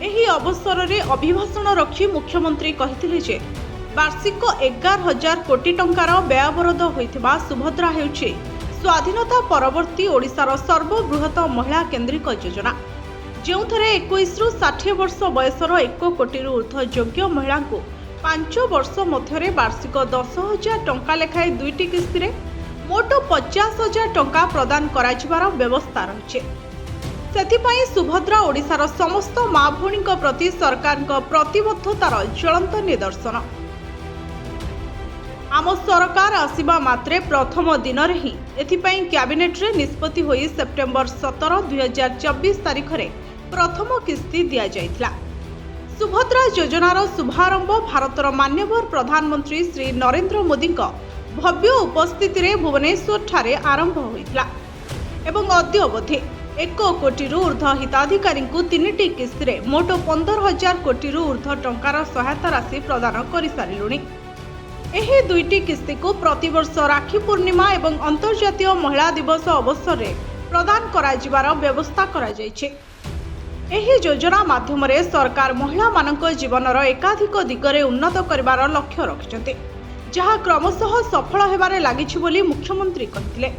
ଏହି ଅବସରରେ ଅଭିଭାଷଣ ରଖି ମୁଖ୍ୟମନ୍ତ୍ରୀ କହିଥିଲେ ଯେ ବାର୍ଷିକ 11,000 କୋଟି ଟଙ୍କାର ବ୍ୟୟବରାଦ ହୋଇଥିବା ସୁଭଦ୍ରା ହେଉଛି ସ୍ୱାଧୀନତା ପରବର୍ତ୍ତୀ ଓଡ଼ିଶାର ସର୍ବବୃହତ ମହିଳା କେନ୍ଦ୍ରିକ ଯୋଜନା, ଯେଉଁଥିରେ 21ରୁ 60 ବର୍ଷ ବୟସର 1 କୋଟିରୁ ଉର୍ଦ୍ଧ୍ୱ ଯୋଗ୍ୟ ମହିଳାଙ୍କୁ 5 ବର୍ଷ ମଧ୍ୟରେ ବାର୍ଷିକ 10,000 ଟଙ୍କା ଲେଖାଏଁ 2ଟି କିସ୍ତିରେ ମୋଟ 50,000 ଟଙ୍କା ପ୍ରଦାନ କରାଯିବାର ବ୍ୟବସ୍ଥା ରହିଛି। ସେଥିପାଇଁ ସୁଭଦ୍ରା ଓଡ଼ିଶାର ସମସ୍ତ ମା ଭଉଣୀଙ୍କ ପ୍ରତି ସରକାରଙ୍କ ପ୍ରତିବଦ୍ଧତାର ଜ୍ୱଳନ୍ତ ନିଦର୍ଶନ। ଆମ ସରକାର ଆସିବା ମାତ୍ରେ ପ୍ରଥମ ଦିନରେ ହିଁ ଏଥିପାଇଁ କ୍ୟାବିନେଟ୍ରେ ନିଷ୍ପତ୍ତି ହୋଇ ସେପ୍ଟେମ୍ବର 17, 2024 ତାରିଖରେ ପ୍ରଥମ କିସ୍ତି ଦିଆଯାଇଥିଲା। ସୁଭଦ୍ରା ଯୋଜନାର ଶୁଭାରମ୍ଭ ଭାରତର ମାନ୍ୟବର ପ୍ରଧାନମନ୍ତ୍ରୀ ଶ୍ରୀ ନରେନ୍ଦ୍ର ମୋଦିଙ୍କ ଭବ୍ୟ ଉପସ୍ଥିତିରେ ଭୁବନେଶ୍ୱରଠାରେ ଆରମ୍ଭ ହୋଇଥିଲା ଏବଂ ଅଦ୍ୟାବଧି 1 କୋଟିରୁ ଉର୍ଦ୍ଧ୍ୱ ହିତାଧିକାରୀଙ୍କୁ 3ଟି କିସ୍ତିରେ ମୋଟ 15,000 କୋଟିରୁ ଉର୍ଦ୍ଧ୍ୱ ଟଙ୍କାର ସହାୟତା ରାଶି ପ୍ରଦାନ କରିସାରିଲୁଣି। ଏହି 2ଟି କିସ୍ତିକୁ ପ୍ରତିବର୍ଷ ରାକ୍ଷୀ ପୂର୍ଣ୍ଣିମା ଏବଂ ଅନ୍ତର୍ଜାତୀୟ ମହିଳା ଦିବସ ଅବସରରେ ପ୍ରଦାନ କରାଯିବାର ବ୍ୟବସ୍ଥା କରାଯାଇଛି। ଏହି ଯୋଜନା ମାଧ୍ୟମରେ ସରକାର ମହିଳାମାନଙ୍କ ଜୀବନର ଏକାଧିକ ଦିଗରେ ଉନ୍ନତ କରିବାର ଲକ୍ଷ୍ୟ ରଖିଛନ୍ତି, ଯାହା କ୍ରମଶଃ ସଫଳ ହେବାରେ ଲାଗିଛି ବୋଲି ମୁଖ୍ୟମନ୍ତ୍ରୀ କହିଥିଲେ।